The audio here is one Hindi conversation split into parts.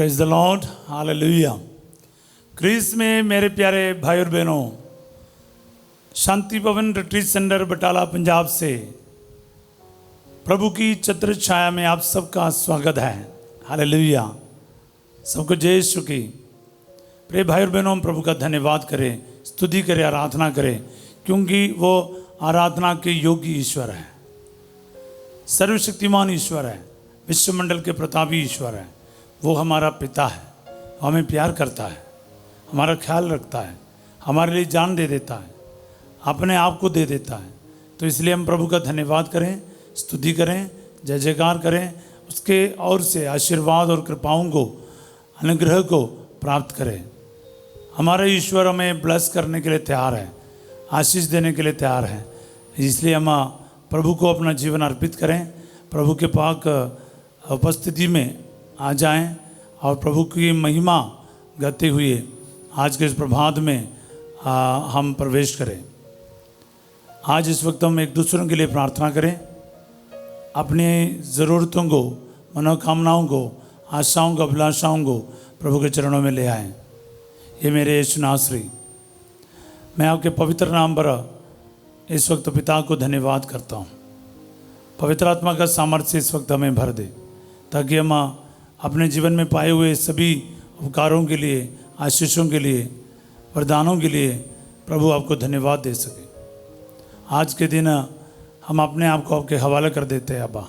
Praise the Lord, hallelujah. Christ में मेरे प्यारे भाई और बहनों, शांति भवन रिट्रीट सेंटर बटाला पंजाब से प्रभु की छत्र छाया में आप सबका स्वागत है। हालेलुया। सबको जय यीशु की। प्रिय भाई और बहनों, प्रभु का धन्यवाद करें, स्तुति करें, आराधना करें, क्योंकि वो आराधना के योग्य ईश्वर है, सर्वशक्तिमान ईश्वर है, विश्वमंडल के प्रतापी ईश्वर है। वो हमारा पिता है, हमें प्यार करता है, हमारा ख्याल रखता है, हमारे लिए जान दे देता है, अपने आप को दे देता है। तो इसलिए हम प्रभु का धन्यवाद करें, स्तुति करें, जय जयकार करें, उसके और से आशीर्वाद और कृपाओं को, अनुग्रह को प्राप्त करें। हमारा ईश्वर हमें ब्लेस करने के लिए तैयार है, आशीष देने के लिए तैयार है। इसलिए हम प्रभु को अपना जीवन अर्पित करें, प्रभु के पाक उपस्थिति में आ जाएं और प्रभु की महिमा गाते हुए आज के इस प्रभात में हम प्रवेश करें। आज इस वक्त हम एक दूसरों के लिए प्रार्थना करें, अपनी ज़रूरतों को, मनोकामनाओं को, आशाओं को, अभिलाषाओं को प्रभु के चरणों में ले आएं। ये मेरे यीशु नासरी, मैं आपके पवित्र नाम पर इस वक्त पिता को धन्यवाद करता हूँ। पवित्र आत्मा का सामर्थ्य इस वक्त हमें भर दे, ताकि हम अपने जीवन में पाए हुए सभी उपकारों के लिए, आशीषों के लिए, वरदानों के लिए प्रभु आपको धन्यवाद दे सके। आज के दिन हम अपने आप को आपके हवाले कर देते हैं अब्बा,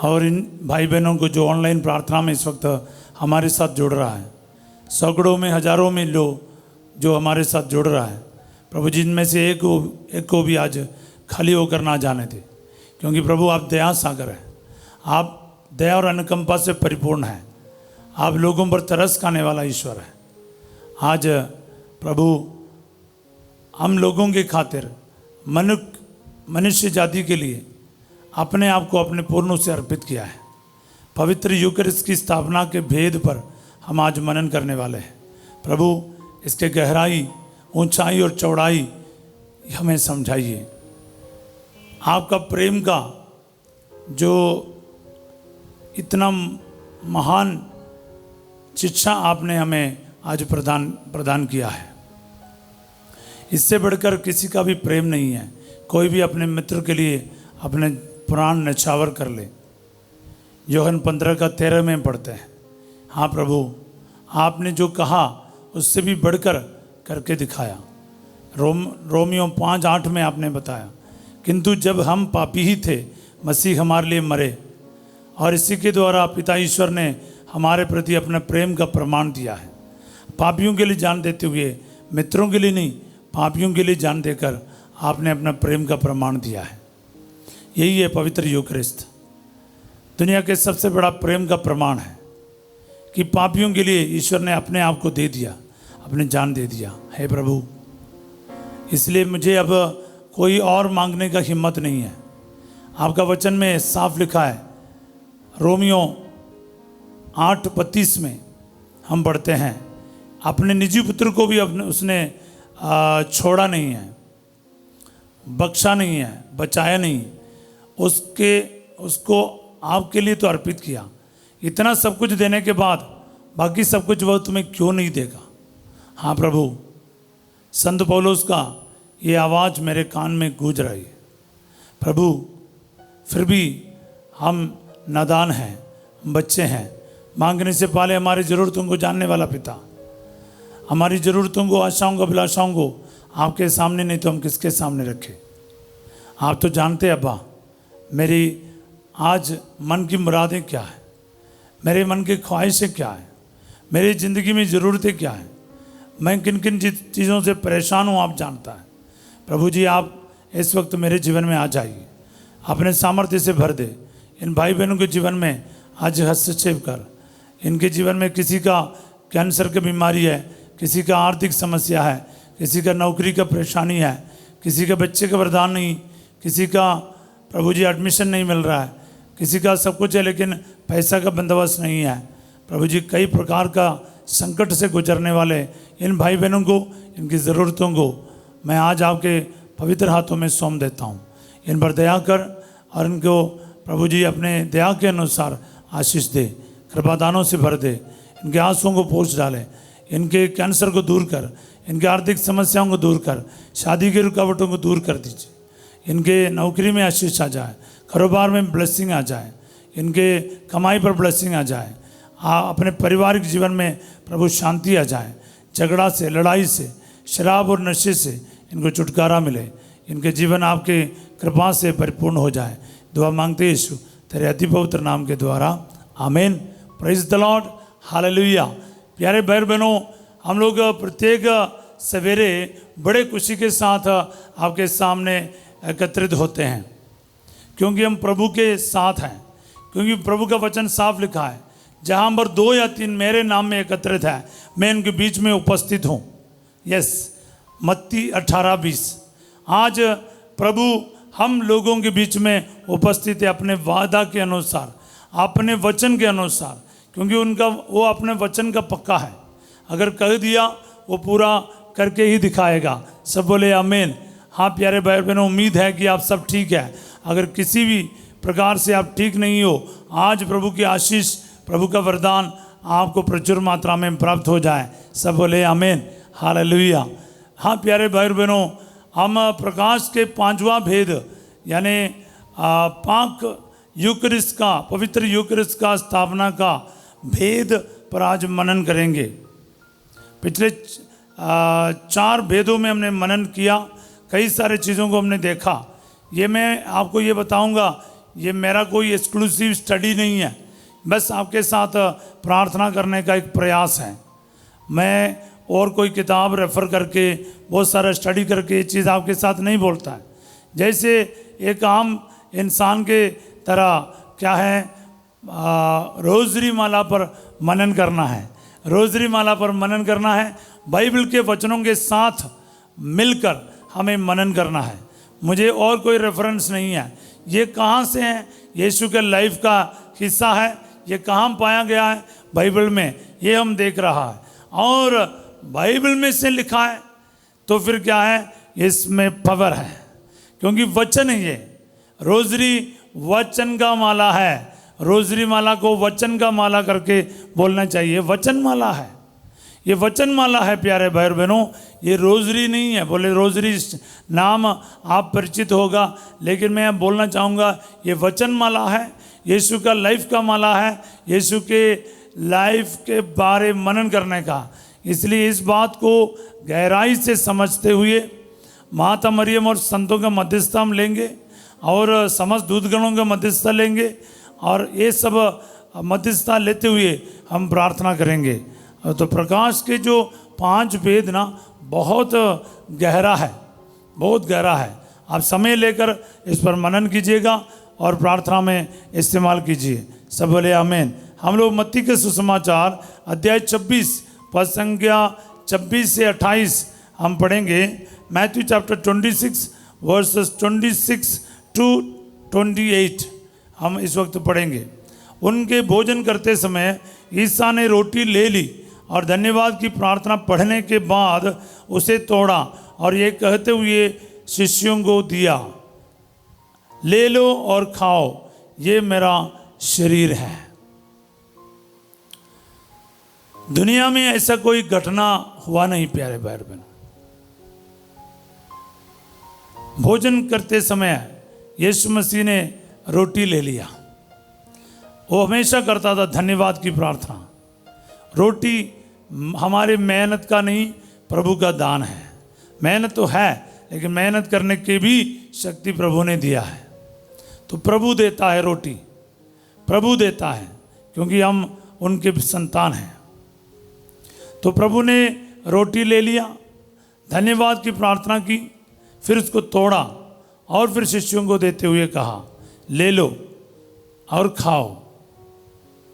और इन भाई बहनों को जो ऑनलाइन प्रार्थना में इस वक्त हमारे साथ जुड़ रहा है, सैकड़ों में, हजारों में लोग जो हमारे साथ जुड़ रहा है प्रभु, जिनमें से एक को भी आज खाली होकर ना जाने दे, क्योंकि प्रभु आप दया सागर हैं, आप दया और अनुकंपा से परिपूर्ण है, आप लोगों पर तरस खाने वाला ईश्वर है। आज प्रभु हम लोगों के खातिर, मनुष्य जाति के लिए अपने आप को अपने पूर्णों से अर्पित किया है। पवित्र यूकरिस्ट की स्थापना के भेद पर हम आज मनन करने वाले हैं। प्रभु इसके गहराई, ऊंचाई और चौड़ाई हमें समझाइए। आपका प्रेम का जो इतना महान शिक्षा आपने हमें आज प्रदान किया है, इससे बढ़कर किसी का भी प्रेम नहीं है। कोई भी अपने मित्र के लिए अपने प्राण न्यौछावर कर ले, यूहन्ना 15:13 में पढ़ते हैं। हाँ प्रभु, आपने जो कहा उससे भी बढ़कर करके दिखाया। रोमियो 5:8 में आपने बताया, किंतु जब हम पापी ही थे मसीह हमारे लिए मरे, और इसी के द्वारा पिता ईश्वर ने हमारे प्रति अपने प्रेम का प्रमाण दिया है। पापियों के लिए जान देते हुए, मित्रों के लिए नहीं, पापियों के लिए जान देकर आपने अपना प्रेम का प्रमाण दिया है। यही है पवित्र यूकरिस्ट, दुनिया के सबसे बड़ा प्रेम का प्रमाण है कि पापियों के लिए ईश्वर ने अपने आप को दे दिया, अपनी जान दे दिया है प्रभु। इसलिए मुझे अब कोई और मांगने का हिम्मत नहीं है। आपका वचन में साफ लिखा है, रोमियो 8:32 में हम पढ़ते हैं, अपने निजी पुत्र को भी उसने छोड़ा नहीं है, बख्शा नहीं है, बचाया नहीं, उसको आपके लिए तो अर्पित किया। इतना सब कुछ देने के बाद बाकी सब कुछ वह तुम्हें क्यों नहीं देगा। हाँ प्रभु, संत पौलुस का ये आवाज़ मेरे कान में गूंज रही है। प्रभु, फिर भी हम नादान हैं, बच्चे हैं, मांगने से पहले हमारी ज़रूरतों को जानने वाला पिता, हमारी ज़रूरतों को, आशाओं को, अभिलाषाओं को आपके सामने नहीं तो हम किसके सामने रखें। आप तो जानते हैं अब्बा, मेरी आज मन की मुरादें क्या है, मेरे मन की ख्वाहिशें क्या है, मेरी ज़िंदगी में ज़रूरतें क्या हैं, मैं किन किन चीज़ों से परेशान हूँ, आप जानता है। प्रभु जी, आप इस वक्त मेरे जीवन में आ जाइए, अपने सामर्थ्य से भर दे। इन भाई बहनों के जीवन में आज हस्तक्षेप कर। इनके जीवन में किसी का कैंसर की बीमारी है, किसी का आर्थिक समस्या है, किसी का नौकरी का परेशानी है, किसी का बच्चे का वरदान नहीं, किसी का प्रभु जी एडमिशन नहीं मिल रहा है, किसी का सब कुछ है लेकिन पैसा का बंदोबस्त नहीं है। प्रभु जी, कई प्रकार का संकट से गुजरने वाले इन भाई बहनों को, इनकी ज़रूरतों को मैं आज आपके पवित्र हाथों में सौंप देता हूँ। इन पर दया कर और इनको प्रभु जी अपने दया के अनुसार आशीष दे। कृपादानों से भर दे, इनके आंसुओं को पोंछ डाले, इनके कैंसर को दूर कर, इनके आर्थिक समस्याओं को दूर कर, शादी की रुकावटों को दूर कर दीजिए, इनके नौकरी में आशीष आ जाए, कारोबार में ब्लेसिंग आ जाए, इनके कमाई पर ब्लेसिंग आ जाए, अपने पारिवारिक जीवन में प्रभु शांति आ जाए, झगड़ा से, लड़ाई से, शराब और नशे से इनको छुटकारा मिले, इनके जीवन आपके कृपा से परिपूर्ण हो जाए। दुआ मांगते हैं यीशु तेरे अति पवित्र नाम के द्वारा, आमीन। Praise the Lord, hallelujah. प्यारे भाई बहनों, हम लोग प्रत्येक सवेरे बड़े खुशी के साथ आपके सामने एकत्रित होते हैं, क्योंकि हम प्रभु के साथ हैं, क्योंकि प्रभु का वचन साफ लिखा है, जहाँ पर 2 या 3 मेरे नाम में एकत्रित है, मैं इनके बीच में उपस्थित हूँ। यस, मत्ती 18:20। आज प्रभु हम लोगों के बीच में उपस्थित है अपने वादा के अनुसार, अपने वचन के अनुसार, क्योंकि वो अपने वचन का पक्का है। अगर कह दिया वो पूरा करके ही दिखाएगा। सब बोले आमीन। हाँ प्यारे भाई बहनों, उम्मीद है कि आप सब ठीक है। अगर किसी भी प्रकार से आप ठीक नहीं हो, आज प्रभु की आशीष, प्रभु का वरदान आपको प्रचुर मात्रा में प्राप्त हो जाए। सब बोले आमीन, हालेलुया। हाँ प्यारे भाई बहनों, हम प्रकाश के 5वां भेद यानी पाक यूकरिस्ट का, पवित्र यूकरिस्ट का स्थापना का भेद पर आज मनन करेंगे। पिछले 4 भेदों में हमने मनन किया, कई सारे चीज़ों को हमने देखा। ये मैं आपको ये बताऊंगा, ये मेरा कोई एक्सक्लूसिव स्टडी नहीं है, बस आपके साथ प्रार्थना करने का एक प्रयास है। मैं और कोई किताब रेफ़र करके, बहुत सारा स्टडी करके ये चीज़ आपके साथ नहीं बोलता है। जैसे एक आम इंसान के तरह क्या है, रोज़री माला पर मनन करना है, रोज़री माला पर मनन करना है, बाइबल के वचनों के साथ मिलकर हमें मनन करना है। मुझे और कोई रेफरेंस नहीं है। ये कहाँ से है? यीशु के लाइफ का हिस्सा है। ये कहाँ पाया गया है? बाइबल में। ये हम देख रहा है, और बाइबल में से लिखा है तो फिर क्या है, इसमें पावर है, क्योंकि वचन है। ये रोज़री वचन का माला है। रोज़री माला को वचन का माला करके बोलना चाहिए। वचन माला है, ये वचन माला है प्यारे भाई बहनों, ये रोज़री नहीं है। बोले रोज़री नाम आप परिचित होगा, लेकिन मैं बोलना चाहूँगा ये वचन माला है, यीशु का लाइफ का माला है, यीशु के लाइफ के बारे मनन करने का। इसलिए इस बात को गहराई से समझते हुए माता मरियम और संतों का मध्यस्थता हम लेंगे, और समस्त दूतगणों का मध्यस्थता लेंगे, और ये सब मध्यस्थता लेते हुए हम प्रार्थना करेंगे। तो प्रकाश के जो 5 भेद ना बहुत गहरा है, बहुत गहरा है। आप समय लेकर इस पर मनन कीजिएगा और प्रार्थना में इस्तेमाल कीजिए। सब बोले आमीन। हम लोग मत्ती के सुसमाचार अध्याय 26 पद संख्या 26 से 28 हम पढ़ेंगे। मैथ्यू चैप्टर 26 वर्सेस 26 टू 28 हम इस वक्त पढ़ेंगे। उनके भोजन करते समय ईसा ने रोटी ले ली और धन्यवाद की प्रार्थना पढ़ने के बाद उसे तोड़ा और ये कहते हुए शिष्यों को दिया, ले लो और खाओ, ये मेरा शरीर है। दुनिया में ऐसा कोई घटना हुआ नहीं प्यारे भाई बहनों। भोजन करते समय यीशु मसीह ने रोटी ले लिया। वो हमेशा करता था धन्यवाद की प्रार्थना। रोटी हमारे मेहनत का नहीं, प्रभु का दान है। मेहनत तो है, लेकिन मेहनत करने की भी शक्ति प्रभु ने दिया है। तो प्रभु देता है रोटी, प्रभु देता है, क्योंकि हम उनके संतान हैं। तो प्रभु ने रोटी ले लिया, धन्यवाद की प्रार्थना की, फिर उसको तोड़ा और फिर शिष्यों को देते हुए कहा, ले लो और खाओ,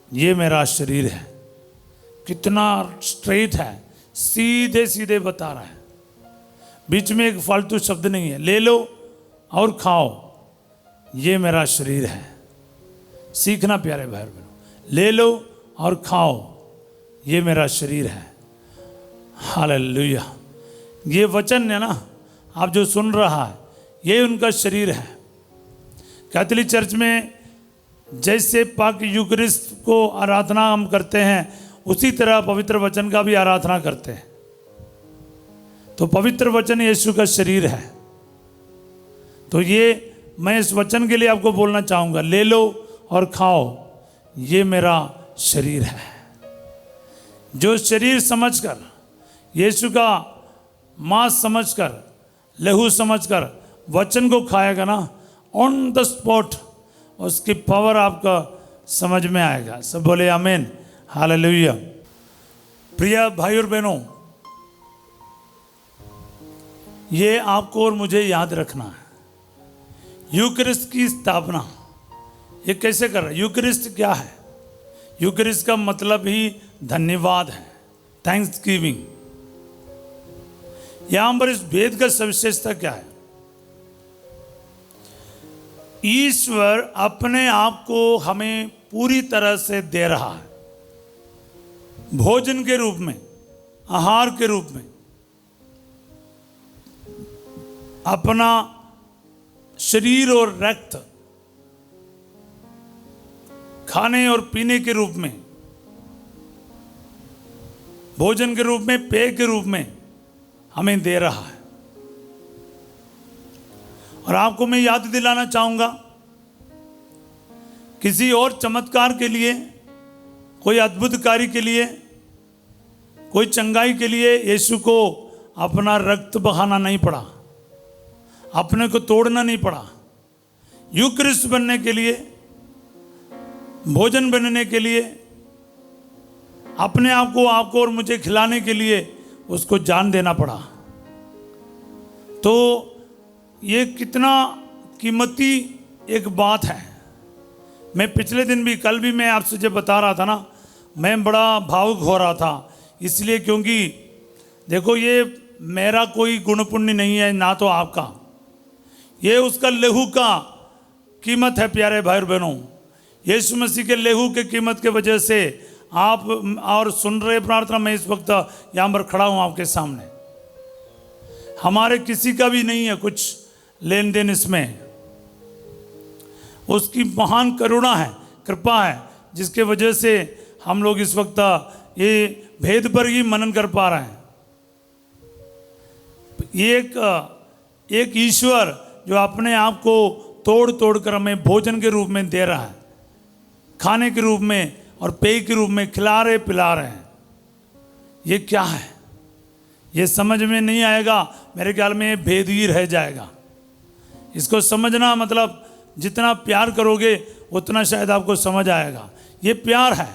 ये मेरा शरीर है। कितना स्ट्रेट है, सीधे सीधे बता रहा है, बीच में एक फालतू शब्द नहीं है। ले लो और खाओ, ये मेरा शरीर है। सीखना प्यारे भाई बहनों, ले लो और खाओ, ये मेरा शरीर है। हालेलुया। ये वचन है ना, आप जो सुन रहा है, ये उनका शरीर है। कैथोलिक चर्च में जैसे पाक यूकरिस्ट को आराधना हम करते हैं, उसी तरह पवित्र वचन का भी आराधना करते हैं। तो पवित्र वचन यीशु का शरीर है। तो ये मैं इस वचन के लिए आपको बोलना चाहूँगा, ले लो और खाओ, ये मेरा शरीर है। जो शरीर समझकर, यीशु का मांस समझकर, लहू समझकर वचन को खाएगा ना, ऑन द स्पॉट उसकी पावर आपका समझ में आएगा। सब बोले आमीन, हालेलुया। प्रिय भाई और बहनों, ये आपको और मुझे याद रखना है। यूकरिस्ट की स्थापना ये कैसे कर रहा है? यूकरिस्ट क्या है? यूकरिस्ट का मतलब ही धन्यवाद है, थैंक्स गिविंग। यहां पर इस भेद का सविशेषता क्या है? ईश्वर अपने आप को हमें पूरी तरह से दे रहा है, भोजन के रूप में, आहार के रूप में, अपना शरीर और रक्त खाने और पीने के रूप में, भोजन के रूप में, पेय के रूप में हमें दे रहा है। और आपको मैं याद दिलाना चाहूंगा, किसी और चमत्कार के लिए, कोई अद्भुत कार्य के लिए, कोई चंगाई के लिए यीशु को अपना रक्त बहाना नहीं पड़ा, अपने को तोड़ना नहीं पड़ा। यूक्रिस्ट बनने के लिए, भोजन बनने के लिए, अपने आप को आपको और मुझे खिलाने के लिए उसको जान देना पड़ा। तो ये कितना कीमती एक बात है। मैं पिछले दिन भी, कल भी मैं आपसे जब बता रहा था ना, मैं बड़ा भावुक हो रहा था, इसलिए क्योंकि देखो ये मेरा कोई गुण पुण्य नहीं है, ना तो आपका, ये उसका लहू का कीमत है। प्यारे भाई और बहनों, यीशु मसीह के लहू के कीमत के वजह से आप और सुन रहे प्रार्थना, मैं इस वक्त यहाँ पर खड़ा हूँ आपके सामने। हमारे किसी का भी नहीं है कुछ लेन देन इसमें, उसकी महान करुणा है, कृपा है, जिसके वजह से हम लोग इस वक्त ये भेद पर ही मनन कर पा रहे हैं। एक ईश्वर जो अपने आप को तोड़ तोड़ कर हमें भोजन के रूप में दे रहा है, खाने के रूप में और पेय के रूप में खिला रहे पिला रहे हैं। ये क्या है? ये समझ में नहीं आएगा, मेरे ख्याल में ये भेद ही रह जाएगा। इसको समझना मतलब जितना प्यार करोगे उतना शायद आपको समझ आएगा। ये प्यार है,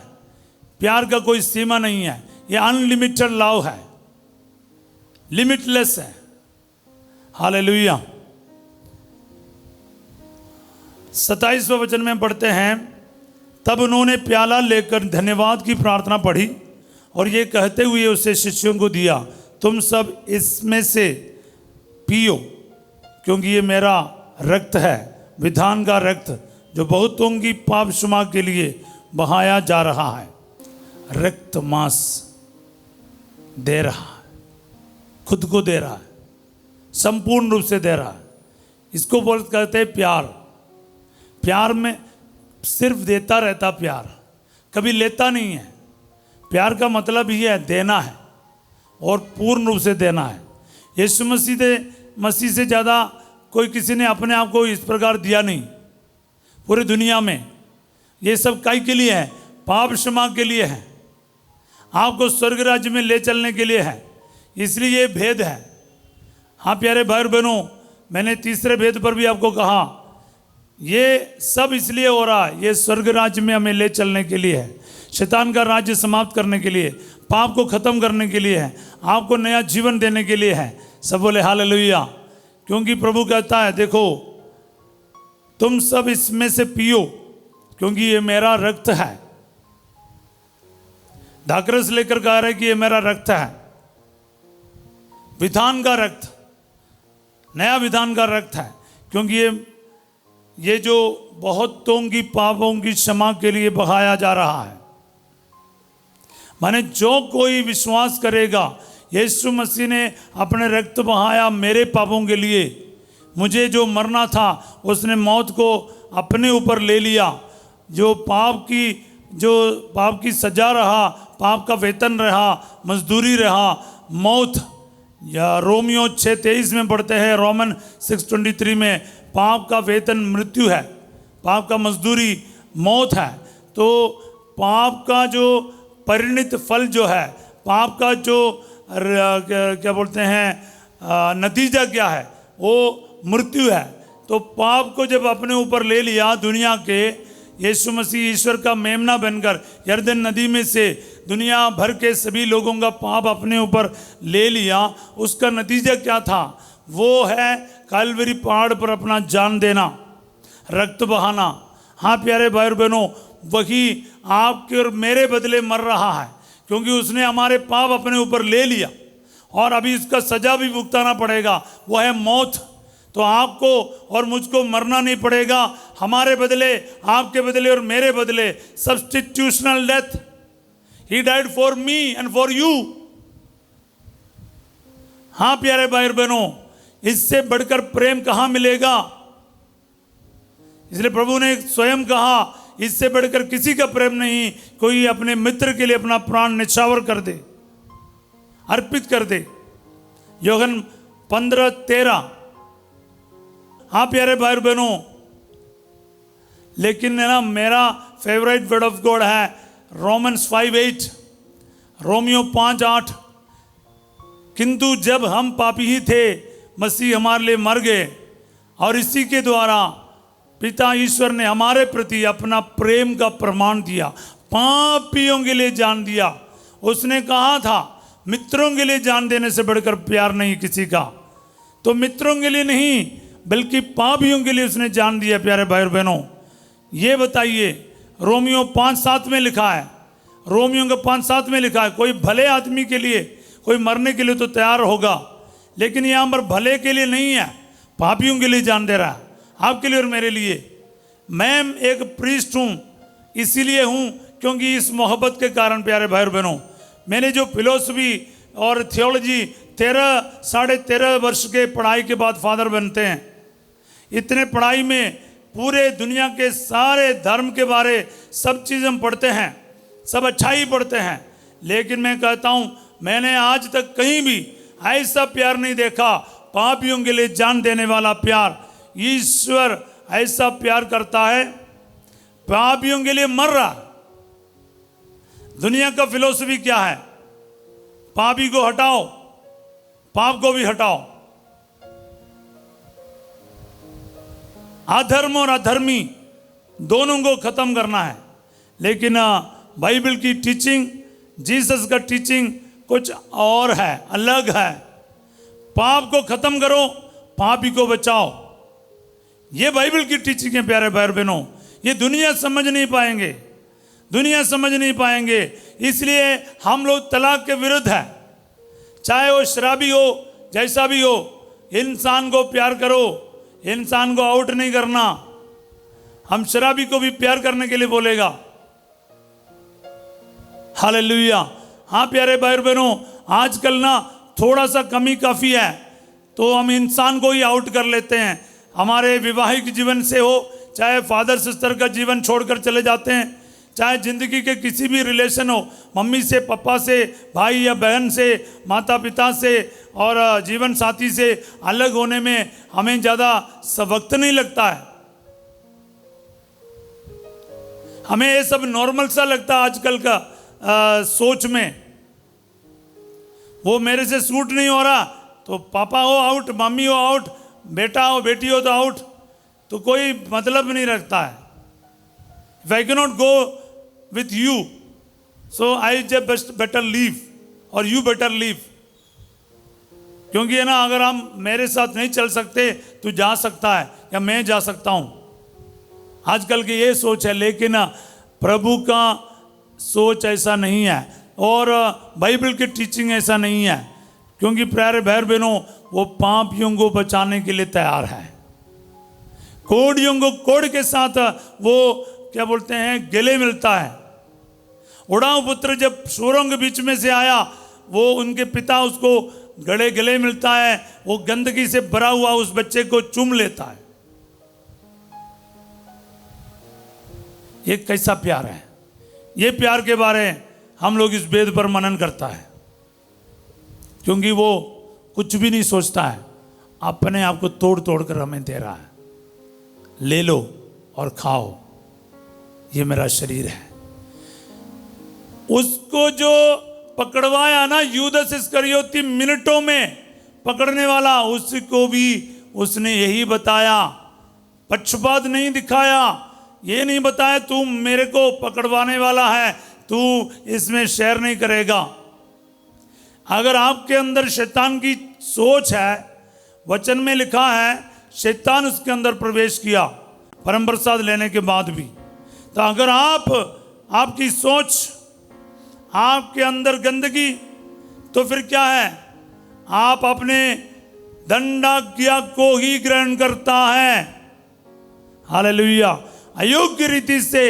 प्यार का कोई सीमा नहीं है, ये अनलिमिटेड लव है, लिमिटलेस है। हालेलुया। 27वें वचन में पढ़ते हैं, तब उन्होंने प्याला लेकर धन्यवाद की प्रार्थना पढ़ी और ये कहते हुए उसे शिष्यों को दिया, तुम सब इसमें से पियो, क्योंकि ये मेरा रक्त है, विधान का रक्त, जो बहुतों की पाप क्षमा के लिए बहाया जा रहा है। रक्त मांस दे रहा है, खुद को दे रहा है, संपूर्ण रूप से दे रहा है। इसको कहते हैं प्यार। प्यार में सिर्फ देता रहता प्यार, कभी लेता नहीं है। प्यार का मतलब ही है देना है और पूर्ण रूप से देना है। यीशु मसीह से ज़्यादा कोई किसी ने अपने आप को इस प्रकार दिया नहीं पूरी दुनिया में। ये सब काहे के लिए है? पाप क्षमा के लिए है, आपको स्वर्ग राज्य में ले चलने के लिए है। इसलिए ये भेद है। हाँ प्यारे भाई और बहनों, मैंने तीसरे भेद पर भी आपको कहा, ये सब इसलिए हो रहा है, ये स्वर्ग राज्य में हमें ले चलने के लिए है, शैतान का राज्य समाप्त करने के लिए, पाप को खत्म करने के लिए है, आपको नया जीवन देने के लिए है। सब बोले हालेलुया। क्योंकि प्रभु कहता है, देखो तुम सब इसमें से पियो, क्योंकि ये मेरा रक्त है। दाखरस लेकर कह रहे कि ये मेरा रक्त है, विधान का रक्त, नया विधान का रक्त है, क्योंकि ये जो बहुतों की पापों की क्षमा के लिए बहाया जा रहा है। माने जो कोई विश्वास करेगा, यीशु मसीह ने अपने रक्त बहाया मेरे पापों के लिए, मुझे जो मरना था उसने मौत को अपने ऊपर ले लिया, जो पाप की सजा रहा, पाप का वेतन रहा, मजदूरी रहा, मौत। या रोमियो 6:23 में पढ़ते हैं, रोमन 6:23 में, पाप का वेतन मृत्यु है, पाप का मजदूरी मौत है। तो पाप का जो परिणित फल जो है, पाप का जो क्या बोलते हैं नतीजा क्या है, वो मृत्यु है। तो पाप को जब अपने ऊपर ले लिया दुनिया के, यीशु मसीह ईश्वर का मेमना बनकर यरदन नदी में से दुनिया भर के सभी लोगों का पाप अपने ऊपर ले लिया, उसका नतीजा क्या था? वो है कलवरी पहाड़ पर अपना जान देना, रक्त बहाना। हाँ प्यारे भाई और बहनों, वही आपके और मेरे बदले मर रहा है, क्योंकि उसने हमारे पाप अपने ऊपर ले लिया और अभी इसका सजा भी भुगताना पड़ेगा, वो है मौत। तो आपको और मुझको मरना नहीं पड़ेगा, हमारे बदले, आपके बदले और मेरे बदले, substitutional death. He died for me and for you. हाँ प्यारे भाई और बहनों, इससे बढ़कर प्रेम कहां मिलेगा? इसलिए प्रभु ने स्वयं कहा, इससे बढ़कर किसी का प्रेम नहीं, कोई अपने मित्र के लिए अपना प्राण निछावर कर दे, अर्पित कर दे। यूहन्ना 15:13। हाँ प्यारे भाई और बहनों, लेकिन है ना, मेरा फेवरेट वर्ड ऑफ गॉड है रोमन्स 5:8, रोमियो 5:8। किंतु जब हम पापी ही थे, मसीह हमारे लिए मर गए, और इसी के द्वारा पिता ईश्वर ने हमारे प्रति अपना प्रेम का प्रमाण दिया, पापियों के लिए जान दिया। उसने कहा था, मित्रों के लिए जान देने से बढ़कर प्यार नहीं किसी का। तो मित्रों के लिए नहीं, बल्कि पापियों के लिए उसने जान दिया। प्यारे भाई और बहनों, ये बताइए, रोमियो 5:7 में लिखा है, रोमियो का 5:7 में लिखा है, कोई भले आदमी के लिए, कोई मरने के लिए तो तैयार होगा, लेकिन यहाँ पर भले के लिए नहीं है, पापियों के लिए जान दे रहा है, आपके लिए और मेरे लिए। मैं एक प्रीस्ट हूँ, इसीलिए हूँ क्योंकि इस मोहब्बत के कारण। प्यारे भाई और बहनों, मैंने जो फिलोसफी और थियोलॉजी 13-13.5 वर्ष के पढ़ाई के बाद फादर बनते हैं, इतने पढ़ाई में पूरे दुनिया के सारे धर्म के बारे सब चीज़ हम पढ़ते हैं, सब अच्छा ही पढ़ते हैं, लेकिन मैं कहता हूँ मैंने आज तक कहीं भी ऐसा प्यार नहीं देखा, पापियों के लिए जान देने वाला प्यार। ईश्वर ऐसा प्यार करता है, पापियों के लिए मर रहा। दुनिया का फिलोसफी क्या है? पापी को हटाओ, पाप को भी हटाओ, अधर्म और अधर्मी दोनों को खत्म करना है। लेकिन बाइबल की टीचिंग, जीसस का टीचिंग कुछ और है, अलग है। पाप को खत्म करो, पापी को बचाओ, ये बाइबल की टीचिंग है। प्यारे भाई बहनों, ये दुनिया समझ नहीं पाएंगे, दुनिया समझ नहीं पाएंगे, इसलिए हम लोग तलाक के विरुद्ध है। चाहे वो शराबी हो, जैसा भी हो, इंसान को प्यार करो, इंसान को आउट नहीं करना। हम शराबी को भी प्यार करने के लिए बोलेगा। हालेलुया। हाँ प्यारे भाई बहनों, आजकल ना थोड़ा सा कमी काफ़ी है तो हम इंसान को ही आउट कर लेते हैं। हमारे वैवाहिक जीवन से हो, चाहे फादर सिस्टर का जीवन छोड़कर चले जाते हैं, चाहे ज़िंदगी के किसी भी रिलेशन हो, मम्मी से, पापा से, भाई या बहन से, माता पिता से और जीवन साथी से अलग होने में हमें ज़्यादा वक्त नहीं लगता है। हमें ये सब नॉर्मल सा लगता है आजकल का सोच में। वो मेरे से सूट नहीं हो रहा तो पापा हो आउट, मम्मी हो आउट, बेटा हो बेटी हो तो आउट, तो कोई मतलब नहीं रखता है। If I cannot go with you, so I just better leave or you better leave। क्योंकि है ना, अगर हम मेरे साथ नहीं चल सकते तो जा सकता है या मैं जा सकता हूँ। आजकल की ये सोच है, लेकिन प्रभु का सोच ऐसा नहीं है और बाइबल की टीचिंग ऐसा नहीं है। क्योंकि प्यारे भाई बहनों, वो पापियों को बचाने के लिए तैयार है। कोड़ियों को कोड़ के साथ वो क्या बोलते हैं, गले मिलता है। उड़ाऊ पुत्र जब सूरों के बीच में से आया, वो उनके पिता उसको गले मिलता है, वो गंदगी से भरा हुआ उस बच्चे को चूम लेता है। ये कैसा प्यार है। ये प्यार के बारे हम लोग इस वेद पर मनन करता है, क्योंकि वो कुछ भी नहीं सोचता है, अपने आप को तोड़ तोड़ कर हमें दे रहा है। ले लो और खाओ, ये मेरा शरीर है। उसको जो पकड़वाया ना यूदस इस्करियोती, मिनटों में पकड़ने वाला, उसको भी उसने यही बताया, पक्षपात नहीं दिखाया। ये नहीं बताया तू मेरे को पकड़वाने वाला है, तू इसमें शेयर नहीं करेगा। अगर आपके अंदर शैतान की सोच है, वचन में लिखा है शैतान उसके अंदर प्रवेश किया परम प्रसाद लेने के बाद भी। तो अगर आपकी सोच, आपके अंदर गंदगी, तो फिर क्या है, आप अपने दंडाज्ञा को ही ग्रहण करता है। हालेलुया। अयोग्य रीति से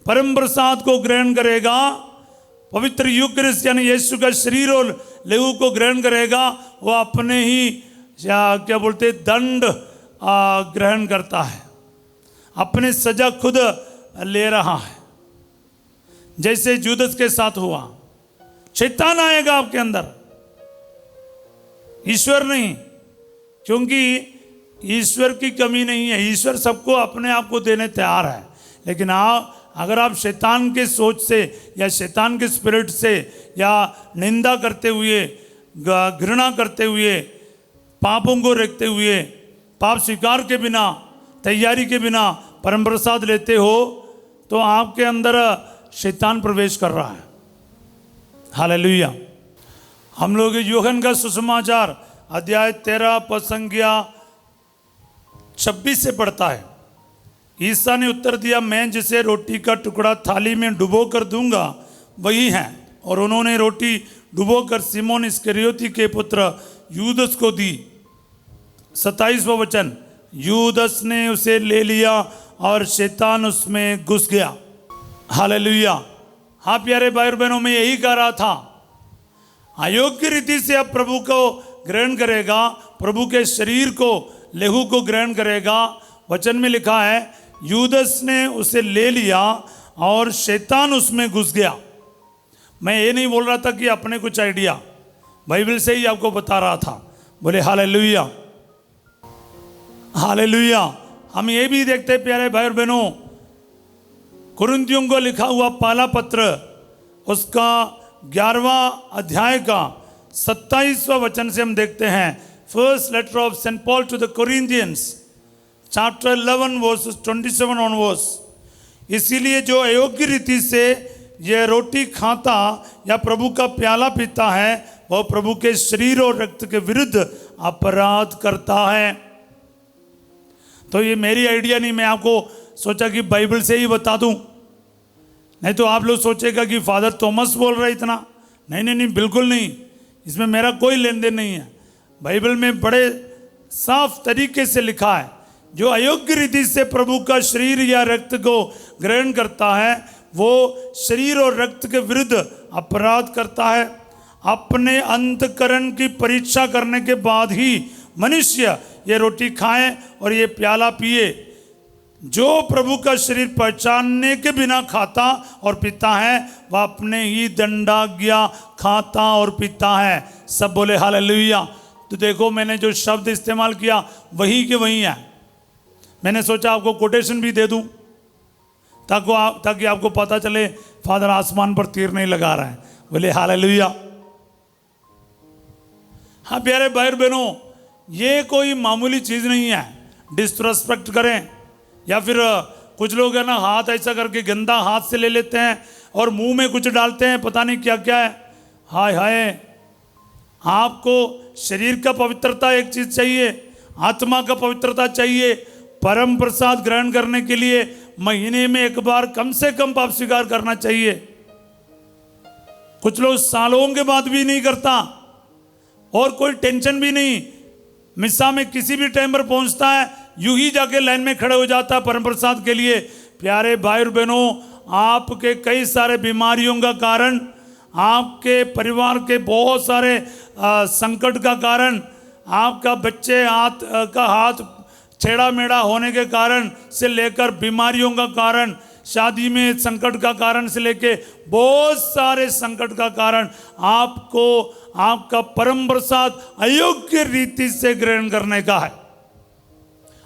परम प्रसाद को ग्रहण करेगा, पवित्र यूकरिस्ट यानी यीशु का शरीर और लहू को ग्रहण करेगा, वो अपने ही क्या बोलते दंड ग्रहण करता है, अपने सजा खुद ले रहा है, जैसे जुदस के साथ हुआ। शैतान आएगा आपके अंदर, ईश्वर नहीं, क्योंकि ईश्वर की कमी नहीं है। ईश्वर सबको अपने आप को देने तैयार है, लेकिन अगर आप शैतान के सोच से या शैतान के स्पिरिट से या निंदा करते हुए, घृणा करते हुए, पापों को रखते हुए, पाप स्वीकार के बिना, तैयारी के बिना परम प्रसाद लेते हो, तो आपके अंदर शैतान प्रवेश कर रहा है। हालेलुया। हम लोग यूहन्ना का सुसमाचार अध्याय 13 पद संख्या 26 से पढ़ता है। ईसा ने उत्तर दिया, मैं जिसे रोटी का टुकड़ा थाली में डुबो कर दूंगा वही है। और उन्होंने रोटी डुबो कर सिमोन इस्करियोती के पुत्र यूदस को दी। 27वां वचन, यूदस ने उसे ले लिया और शैतान उसमें घुस गया। हालेलुया। हाँ प्यारे भाई और बहनों, मैं यही कह रहा था, अयोग्य रीति से अब प्रभु को ग्रहण करेगा, प्रभु के शरीर को, लहू को ग्रहण करेगा। वचन में लिखा है यूदस ने उसे ले लिया और शैतान उसमें घुस गया। मैं ये नहीं बोल रहा था कि अपने कुछ आइडिया, बाइबल से ही आपको बता रहा था। बोले हालेलुया, हालेलुया। हम ये भी देखते प्यारे भाई और बहनों, कुरिन्थियों को लिखा हुआ पहला पत्र उसका 11वां अध्याय का 27वां वचन से हम देखते हैं। First letter of Saint Paul to the Corinthians chapter 11 verses 27 onwards. इसीलिए जो अयोग्य रीति से यह रोटी खाता या प्रभु का प्याला पीता है, वह प्रभु के शरीर और रक्त के विरुद्ध अपराध करता है। तो ये मेरी आइडिया नहीं, मैं आपको सोचा कि बाइबल से ही बता दूं, नहीं तो आप लोग सोचेगा कि फादर थॉमस बोल रहे इतना। नहीं नहीं नहीं, बिल्कुल नहीं, इसमें मेरा कोई लेन देन नहीं है। बाइबल में बड़े साफ तरीके से लिखा है, जो अयोग्य रीति से प्रभु का शरीर या रक्त को ग्रहण करता है, वो शरीर और रक्त के विरुद्ध अपराध करता है। अपने अंतकरण की परीक्षा करने के बाद ही मनुष्य ये रोटी खाए और ये प्याला पिए। जो प्रभु का शरीर पहचानने के बिना खाता और पीता है, वह अपने ही दंडाज्ञा खाता और पीता है। सब बोले हालेलुया। तो देखो, मैंने जो शब्द इस्तेमाल किया वही के वही है। मैंने सोचा आपको कोटेशन भी दे दूं, ताकि आपको पता चले फादर आसमान पर तीर नहीं लगा रहा है। बोले हालेलुया। हाँ प्यारे भाई और बहनों, ये कोई मामूली चीज नहीं है डिसरिस्पेक्ट करें, या फिर कुछ लोग है ना हाथ ऐसा करके गंदा हाथ से ले लेते हैं और मुंह में कुछ डालते हैं, पता नहीं क्या क्या है। हाय हाय, आपको शरीर का पवित्रता एक चीज चाहिए, आत्मा का पवित्रता चाहिए। परम प्रसाद ग्रहण करने के लिए महीने में एक बार कम से कम पाप स्वीकार करना चाहिए। कुछ लोग सालों के बाद भी नहीं करता और कोई टेंशन भी नहीं, मिस्सा में किसी भी टाइम पर पहुंचता है, यूं ही जाके लाइन में खड़े हो जाता है परम प्रसाद के लिए। प्यारे भाई और बहनों, आपके कई सारे बीमारियों का कारण, आपके परिवार के बहुत सारे संकट का कारण, आपका बच्चे हाथ छेड़ा मेड़ा होने के कारण से लेकर बीमारियों का कारण, शादी में संकट का कारण से लेके बहुत सारे संकट का कारण आपको आपका परम प्रसाद अयोग्य रीति से ग्रहण करने का है।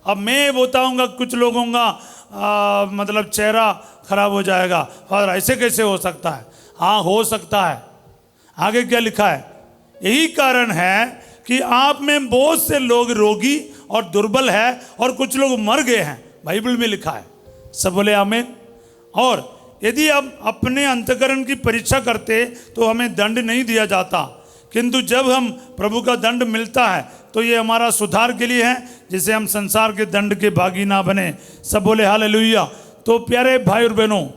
अब मैं बताऊंगा कुछ लोगों का मतलब चेहरा खराब हो जाएगा, और ऐसे कैसे हो सकता है? हाँ हो सकता है। आगे क्या लिखा है? यही कारण है कि आप में बहुत से लोग रोगी और दुर्बल है और कुछ लोग मर गए हैं, बाइबल में लिखा है। सब बोले आमीन। और यदि हम अपने अंतःकरण की परीक्षा करते तो हमें दंड नहीं दिया जाता, किंतु जब हम प्रभु का दंड मिलता है तो ये हमारा सुधार के लिए है, जिसे हम संसार के दंड के भागी ना बने। सब बोले हालेलुया। तो प्यारे भाई और बहनों,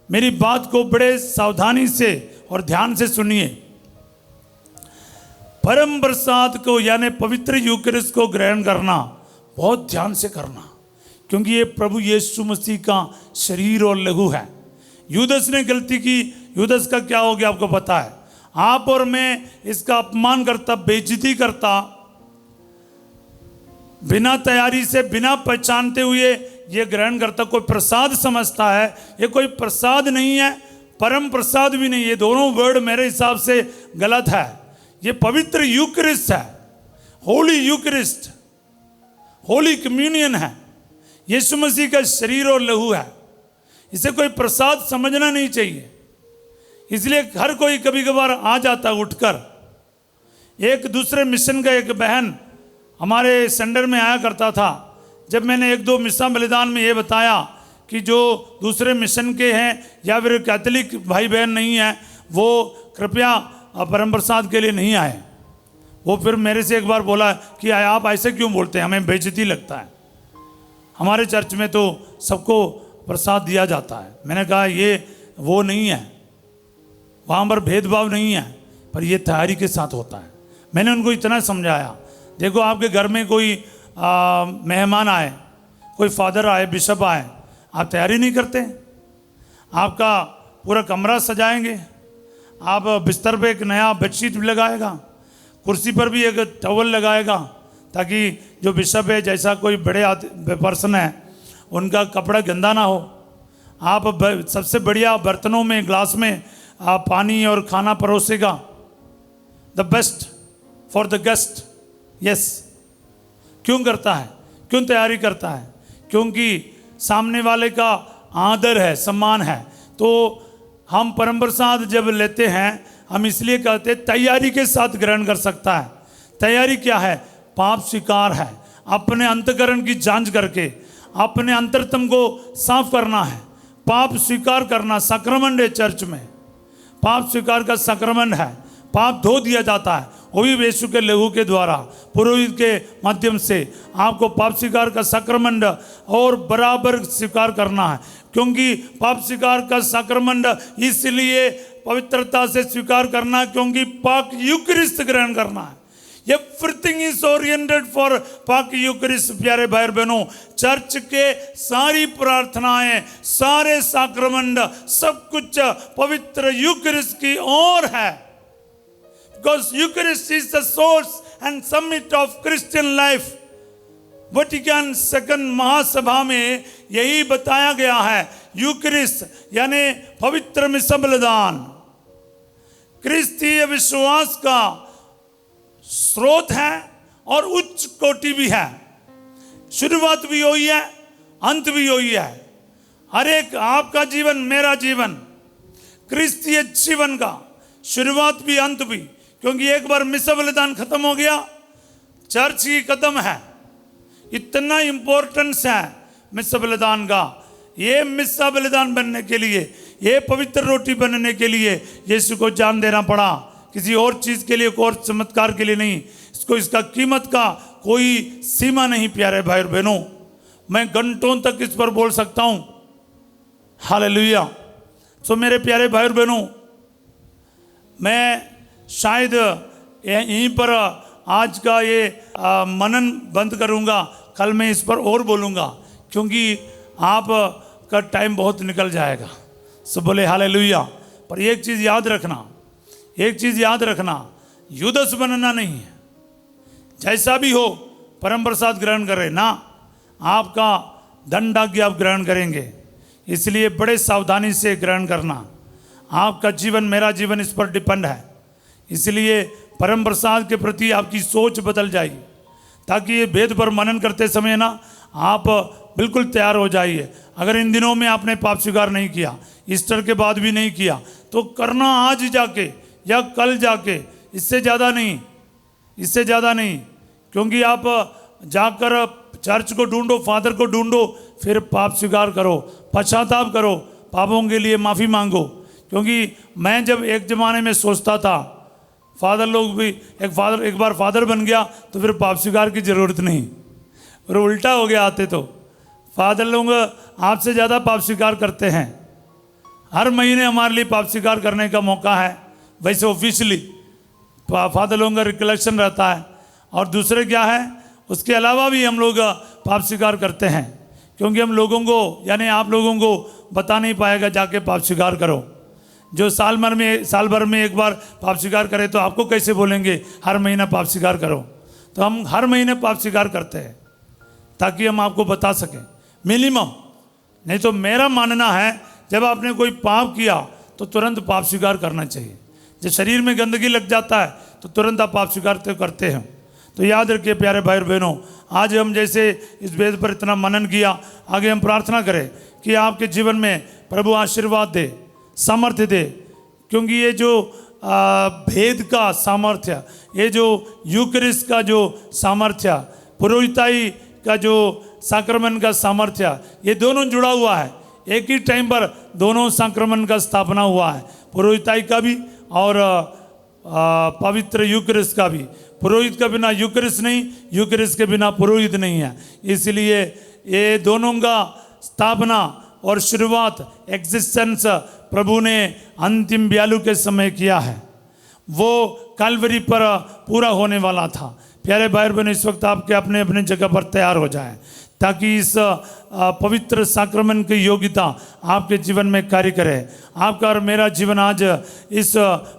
मेरी बात को बड़े सावधानी से और ध्यान से सुनिए। परम प्रसाद को यानी पवित्र यूकरिस्ट को ग्रहण करना बहुत ध्यान से करना, क्योंकि ये प्रभु यीशु मसीह का शरीर और लहू है। यूदस ने गलती की। यूदस का क्या हो गया आपको पता है। आप और मैं इसका अपमान करता, बेइज्जती करता, बिना तैयारी से, बिना पहचानते हुए ये ग्रहण करता, कोई प्रसाद समझता है। ये कोई प्रसाद नहीं है, परम प्रसाद भी नहीं। ये दोनों वर्ड मेरे हिसाब से गलत है। ये पवित्र यूकरिस्ट है, होली यूकरिस्ट, होली कम्युनियन है, यीशु मसीह का शरीर और लहू है। इसे कोई प्रसाद समझना नहीं चाहिए। इसलिए हर कोई कभी कभार आ जाता उठकर। एक दूसरे मिशन का एक बहन हमारे सेंटर में आया करता था। जब मैंने एक दो मिसा बलिदान में ये बताया कि जो दूसरे मिशन के हैं या फिर कैथोलिक भाई बहन नहीं हैं, वो कृपया परम प्रसाद के लिए नहीं आए। वो फिर मेरे से एक बार बोला कि आप ऐसे क्यों बोलते हैं, हमें बेइज्जती लगता है। हमारे चर्च में तो सबको प्रसाद दिया जाता है। मैंने कहा ये वो नहीं है, वहाँ पर भेदभाव नहीं है, पर ये तैयारी के साथ होता है। मैंने उनको इतना समझाया, देखो आपके घर में कोई मेहमान आए, कोई फादर आए, बिशप आए, आप तैयारी नहीं करते? आपका पूरा कमरा सजाएंगे, आप बिस्तर पे एक नया बेडशीट भी लगाएगा, कुर्सी पर भी एक टॉवल लगाएगा, ताकि जो बिशप है, जैसा कोई बड़े पर्सन है, उनका कपड़ा गंदा ना हो। आप सबसे बढ़िया बर्तनों में, ग्लास में आप पानी और खाना परोसेगा। The best for the guest. Yes. क्यों करता है? क्यों तैयारी करता है? क्योंकि सामने वाले का आदर है, सम्मान है। तो हम परम प्रसाद जब लेते हैं, हम इसलिए कहते हैं तैयारी के साथ ग्रहण कर सकता है। तैयारी क्या है? पाप स्वीकार है, अपने अंतःकरण की जांच करके अपने अंतरतम को साफ करना है। पाप स्वीकार करना सक्रमंड है। चर्च में पाप स्वीकार का सक्रमंड है। पाप धो दिया जाता है, वो भी यीशु के लहू के द्वारा, पुरोहित के माध्यम से। आपको पाप स्वीकार का सक्रमंड और बराबर स्वीकार करना है, क्योंकि पाप स्वीकार का सक्रमंड इसलिए पवित्रता से स्वीकार करना, क्योंकि पाक यूकरिस्ट ग्रहण करना है। एवरीथिंग इज ओरिएंटेड फॉर पाक यूकरिस्ट। प्यारे भाई बहनों, चर्च के सारी प्रार्थनाएं, सारे साक्रमंड, सब कुछ पवित्र यूकरिस्ट की ओर है। Because Eucharist is the source and summit of Christian life. Vatican second महासभा में यही बताया गया है। यूकरिस्ट यानी पवित्र मिसा बलिदान क्रिस्तीय विश्वास का स्रोत है और उच्च कोटि भी है। शुरुआत भी वही है, अंत भी वही है। हर एक आपका जीवन, मेरा जीवन, क्रिस्तीय जीवन का शुरुआत भी अंत भी, क्योंकि एक बार मिसा बलिदान खत्म हो गया, चर्च ही खत्म है। इतना इंपॉर्टेंस है मिसा बलिदान का। ये मिसा बलिदान बनने के लिए, ये पवित्र रोटी बनने के लिए यीशु को जान देना पड़ा, किसी और चीज के लिए, कोई और चमत्कार के लिए नहीं। इसको, इसका कीमत का कोई सीमा नहीं। प्यारे भाई और बहनों, मैं घंटों तक इस पर बोल सकता हूं। हालेलुया। सो मेरे प्यारे भाई और बहनों, मैं शायद यहीं पर आज का ये मनन बंद करूंगा। कल मैं इस पर और बोलूंगा, क्योंकि आप का टाइम बहुत निकल जाएगा। सब बोले हालेलुया। पर एक चीज़ याद रखना, एक चीज़ याद रखना, यूदस बनना नहीं है। जैसा भी हो परम प्रसाद ग्रहण करें ना, आपका दंड आज्ञा आप ग्रहण करेंगे। इसलिए बड़े सावधानी से ग्रहण करना। आपका जीवन, मेरा जीवन इस पर डिपेंड है। इसलिए परम प्रसाद के प्रति आपकी सोच बदल जाएगी, ताकि ये भेद पर मनन करते समय ना आप बिल्कुल तैयार हो जाइए। अगर इन दिनों में आपने पाप स्वीकार नहीं किया, ईस्टर के बाद भी नहीं किया, तो करना आज जाके या कल जाके, इससे ज़्यादा नहीं, इससे ज़्यादा नहीं। क्योंकि आप जाकर चर्च को ढूंढो, फादर को ढूंढो, फिर पाप स्वीकार करो, पश्चाताप करो, पापों के लिए माफ़ी मांगो। क्योंकि मैं जब एक ज़माने में सोचता था, फादर लोग भी, एक बार फादर बन गया तो फिर पाप स्वीकार की ज़रूरत नहीं, और उल्टा हो गया। आते तो फादर लोग आपसे ज़्यादा पाप स्वीकार करते हैं। हर महीने हमारे लिए पाप स्वीकार करने का मौका है। वैसे ऑफिशियली फादर लोगों का रिकलेक्शन रहता है। और दूसरे क्या है, उसके अलावा भी हम लोग पाप स्वीकार करते हैं, क्योंकि हम लोगों को, यानी आप लोगों को बता नहीं पाएगा जाके पाप स्वीकार करो। जो साल भर में एक बार पाप स्वीकार करे तो आपको कैसे बोलेंगे हर महीना पाप स्वीकार करो। तो हम हर महीने पाप स्वीकार करते हैं ताकि हम आपको बता सकें मिनिमम। नहीं तो मेरा मानना है जब आपने कोई पाप किया तो तुरंत पाप स्वीकार करना चाहिए। जब शरीर में गंदगी लग जाता है तो तुरंत आप पाप स्वीकार करते हैं। तो याद रखिए प्यारे भाई और बहनों, आज हम जैसे इस वेद पर इतना मनन किया, आगे हम प्रार्थना करें कि आपके जीवन में प्रभु आशीर्वाद दे, सामर्थ्य दे। क्योंकि ये जो भेद का सामर्थ्य, ये जो यूकरिस्ट का जो सामर्थ्य, पुरोहिताई का जो संक्रमण का सामर्थ्य, ये दोनों जुड़ा हुआ है। एक ही टाइम पर दोनों संक्रमण का स्थापना हुआ है, पुरोहिताई का भी और पवित्र यूकरिस्ट का भी। पुरोहित के बिना यूकरिस्ट नहीं, यूकरिस्ट के बिना पुरोहित नहीं है। इसलिए ये दोनों का स्थापना और शुरुआत, एग्जिस्टेंस प्रभु ने अंतिम ब्यालू के समय किया है। वो कैलवरी पर पूरा होने वाला था। प्यारे भाई बहन, इस वक्त आपके अपने अपने जगह पर तैयार हो जाएं, ताकि इस पवित्र साक्रमण की योग्यता आपके जीवन में कार्य करे। आपका और मेरा जीवन आज इस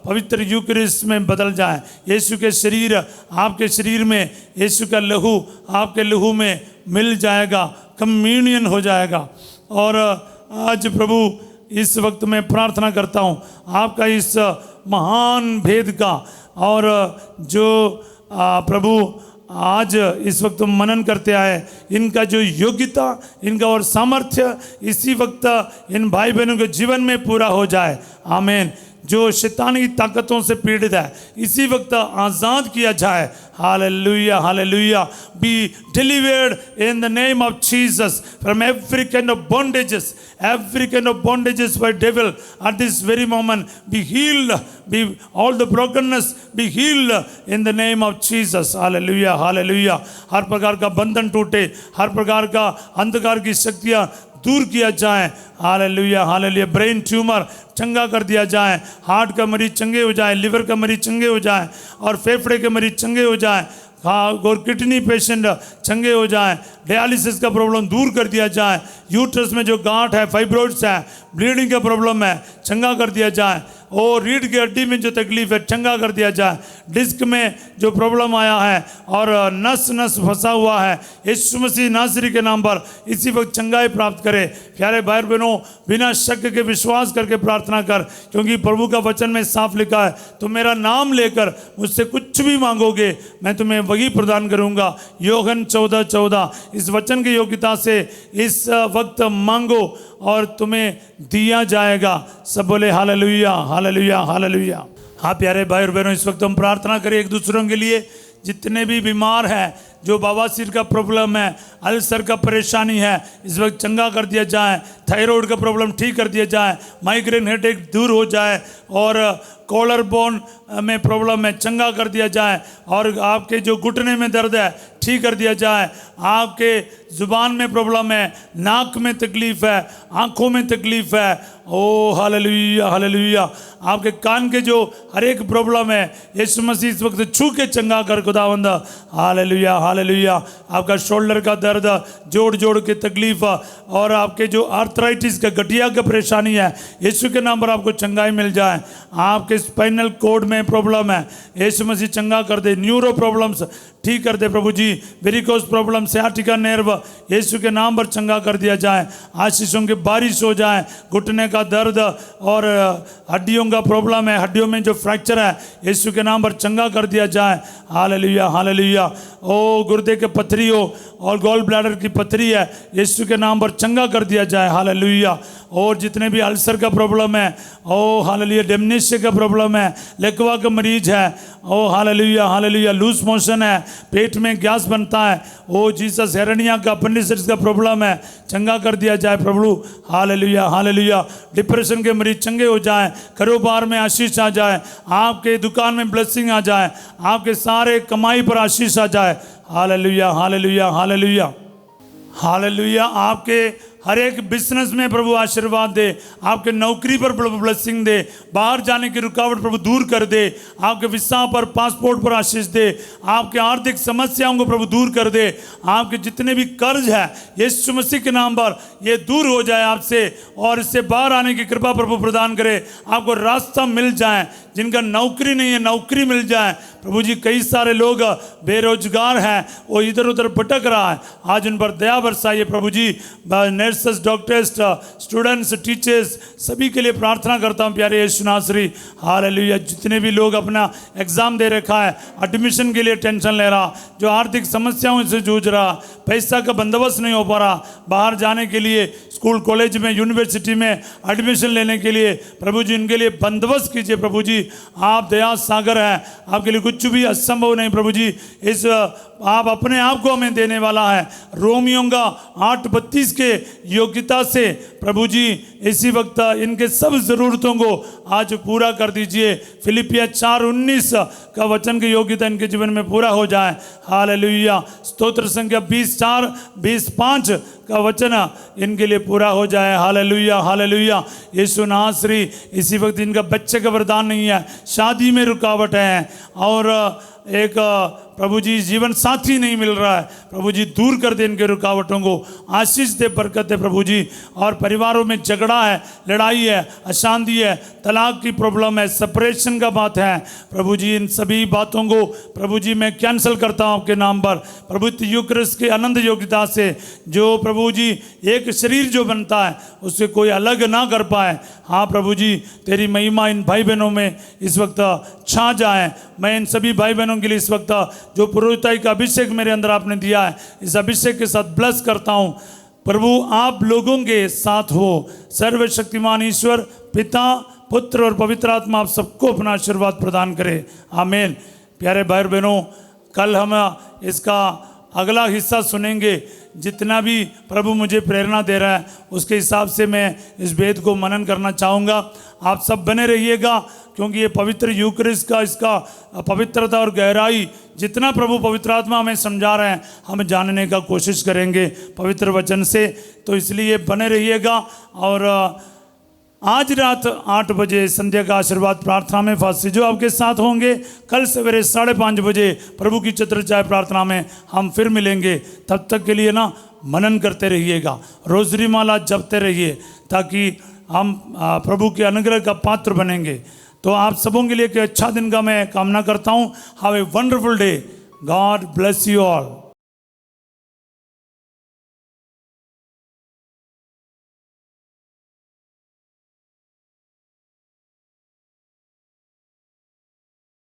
पवित्र यूकरिस्ट में बदल जाए। यीशु के शरीर आपके शरीर में, यीशु का लहू आपके लहू में मिल जाएगा, कम्युनियन हो जाएगा। और आज प्रभु इस वक्त मैं प्रार्थना करता हूँ आपका इस महान भेद का, और जो प्रभु आज इस वक्त मनन करते आए, इनका जो योग्यता, इनका और सामर्थ्य इसी वक्त इन भाई बहनों के जीवन में पूरा हो जाए। आमीन। जो शैतानी ताकतों से पीड़ित है इसी वक्त आज़ाद किया जाए। Hallelujah, hallelujah. Be delivered in the name of Jesus from every kind of bondages, every kind of bondages by devil at this very moment. Be healed, be all the brokenness be healed in the name of Jesus. Hallelujah, hallelujah. हर प्रकार का बंधन टूटे, हर प्रकार का अंधकार की शक्तियाँ दूर किया जाए। Hallelujah, hallelujah. ब्रेन ट्यूमर चंगा कर दिया जाए, हार्ट का मरीज चंगे हो जाए, लिवर का मरीज चंगे हो जाए, और फेफड़े के मरीज चंगे हो जाए, और किडनी पेशेंट चंगे हो जाए, डायलिसिस का प्रॉब्लम दूर कर दिया जाए, यूट्रस में जो गांठ है, फाइब्रोइड्स है, ब्लीडिंग का प्रॉब्लम है, चंगा कर दिया जाए, और रीढ़ की हड्डी में जो तकलीफ है चंगा कर दिया जाए, डिस्क में जो प्रॉब्लम आया है और नस नस फंसा हुआ है, यीशु मसीह नासरी के नाम पर इसी वक्त चंगाई प्राप्त करे। प्यारे भाई बहनों, बिना शक के विश्वास करके प्रार्थना कर, क्योंकि प्रभु का वचन में साफ लिखा है, तो मेरा नाम लेकर मुझसे कुछ भी मांगोगे मैं तुम्हें वही प्रदान करूंगा। योहन 14:14। इस वचन की योग्यता से इस वक्त मांगो और तुम्हें दिया जाएगा। सब बोले हालेलुया, हालेलुया, हालेलुया। हाँ प्यारे भाई और बहनों, इस वक्त हम प्रार्थना करें एक दूसरों के लिए। जितने भी बीमार हैं, जो बवासीर का प्रॉब्लम है, अल्सर का परेशानी है, इस वक्त चंगा कर दिया जाए। थायराइड का प्रॉब्लम ठीक कर दिया जाए, माइग्रेन हेडेक दूर हो जाए, और कॉलर बोन में प्रॉब्लम है चंगा कर दिया जाए, और आपके जो घुटने में दर्द है ठीक कर दिया जाए। आपके ज़ुबान में प्रॉब्लम है, नाक में तकलीफ़ है, आँखों में तकलीफ़ है, ओ हालेलुया हालेलुया। आपके कान के जो हर एक प्रॉब्लम है यीशु मसीह इस वक्त छू के चंगा कर खुदावंद। Hallelujah hallelujah. आपका शोल्डर का दर्द, जोड़ जोड़ के तकलीफ और आपके जो आर्थराइटिस का गठिया का परेशानी है, यीशु के नाम पर आपको चंगाई मिल जाए। आपके स्पाइनल कोड में प्रॉब्लम है, यीशु मसीह चंगा कर दे। न्यूरो प्रॉब्लम्स ठीक कर दे प्रभु जी। वेरिकोस प्रॉब्लम, सियाटिका नर्व, यीशु के नाम पर चंगा कर दिया जाए। आशीषों की बारिश हो जाए। घुटने का दर्द और हड्डियों का प्रॉब्लम है, हड्डियों में जो फ्रैक्चर है, यीशु के नाम पर चंगा कर दिया जाए। Hallelujah hallelujah. ओ गुर्दे के पथरी हो और गॉल ब्लैडर की पथरी है, यीशु के नाम पर चंगा कर दिया जाए। हालेलुया। और जितने भी अल्सर का प्रॉब्लम है, ओ हालेलुया, डेमनेशिया का प्रॉब्लम है, लेकवा का मरीज है, ओ हालेलुया हालेलुया, लूज मोशन है, पेट में गैस बनता है, ओ जीसस, हेरेनिया का, अपेंडिसाइटिस का प्रॉब्लम है, चंगा कर दिया जाए प्रभु। Hallelujah hallelujah. डिप्रेशन के मरीज चंगे हो जाएं, कारोबार में आशीष आ जाए, आपके दुकान में ब्लेसिंग आ जाए, आपके सारे कमाई पर आशीष आ जाए। Hallelujah hallelujah hallelujah hallelujah. आपके हर एक बिजनेस में प्रभु आशीर्वाद दे, आपके नौकरी पर प्रभु ब्लेसिंग दे, बाहर जाने की रुकावट प्रभु दूर कर दे, आपके वीसा पर, पासपोर्ट पर आशीष दे, आपके आर्थिक समस्याओं को प्रभु दूर कर दे, आपके जितने भी कर्ज है यीशु मसीह के नाम पर ये दूर हो जाए आपसे, और इससे बाहर आने की कृपा प्रभु प्रदान करे। आपको रास्ता मिल जाए, जिनका नौकरी नहीं है नौकरी मिल जाए प्रभु जी। कई सारे लोग बेरोजगार हैं, वो इधर उधर भटक रहा है, आज उन पर दया बरसाइए प्रभु जी। नर्सेस, डॉक्टर्स, स्टूडेंट्स, टीचर्स, सभी के लिए प्रार्थना करता हूँ प्यारे यीशु नासरी। हालेलुया। जितने भी लोग अपना एग्जाम दे रखा है, एडमिशन के लिए टेंशन ले रहा, जो आर्थिक समस्याओं से जूझ रहा, पैसा का बंदोबस्त नहीं हो पा रहा, बाहर जाने के लिए, स्कूल कॉलेज में, यूनिवर्सिटी में एडमिशन लेने के लिए प्रभु जी उनके लिए बंदोबस्त कीजिए प्रभु जी। आप दया सागर हैं, आपके लिए कुछ भी असंभव नहीं प्रभु जी। इस आप अपने आप को हमें देने वाला है। रोमियों का 8:32 के योग्यता से प्रभु जी इसी वक्त इनके सब ज़रूरतों को आज पूरा कर दीजिए। फिलिपिया 4:19 का वचन की योग्यता इनके जीवन में पूरा हो जाए। हालेलुया। स्तोत्र संख्या 20:4-20:5 का वचन इनके लिए पूरा हो जाए। Hallelujah hallelujah. यीशु नासरी, इसी वक्त इनका बच्चे का वरदान नहीं है, शादी में रुकावट है, और एक प्रभु जी जीवन साथी नहीं मिल रहा है, प्रभु जी दूर कर दे इनके रुकावटों को, आशीष दे, बरकत दे प्रभु जी। और परिवारों में झगड़ा है, लड़ाई है, अशांति है, तलाक की प्रॉब्लम है, सेपरेशन का बात है प्रभु जी, इन सभी बातों को प्रभु जी मैं कैंसिल करता हूँ आपके नाम पर प्रभु। यूक्रिस्ट के आनंद योग्यता से जो प्रभु जी एक शरीर जो बनता है उससे कोई अलग ना कर पाए। हाँ प्रभु जी, तेरी महिमा इन भाई बहनों में इस वक्त छा जाए। मैं इन सभी भाई बहनों के लिए इस वक्त जो पुरोहिताई का अभिषेक मेरे अंदर आपने दिया है, इस अभिषेक के साथ ब्लेस करता हूँ प्रभु। आप लोगों के साथ हो, सर्वशक्तिमान ईश्वर पिता, पुत्र और पवित्र आत्मा आप सबको अपना आशीर्वाद प्रदान करे। आमीन। प्यारे भाई बहनों, कल हम इसका अगला हिस्सा सुनेंगे। जितना भी प्रभु मुझे प्रेरणा दे रहा है उसके हिसाब से मैं इस वेद को मनन करना चाहूँगा। आप सब बने रहिएगा, क्योंकि ये पवित्र यूक्रिस्ट का इसका पवित्रता और गहराई जितना प्रभु पवित्र आत्मा हमें समझा रहे हैं, हम जानने का कोशिश करेंगे पवित्र वचन से। तो इसलिए बने रहिएगा। और आज रात 8 बजे संध्या का आशीर्वाद प्रार्थना में फास्ट जो आपके साथ होंगे। कल सवेरे 5:30 बजे प्रभु की छत्रछाया प्रार्थना में हम फिर मिलेंगे। तब तक के लिए ना मनन करते रहिएगा, रोजरी माला जपते रहिए, ताकि हम प्रभु के अनुग्रह का पात्र बनेंगे। तो आप सबों के लिए एक अच्छा दिन का मैं कामना करता हूँ। Have a wonderful day. God bless you all.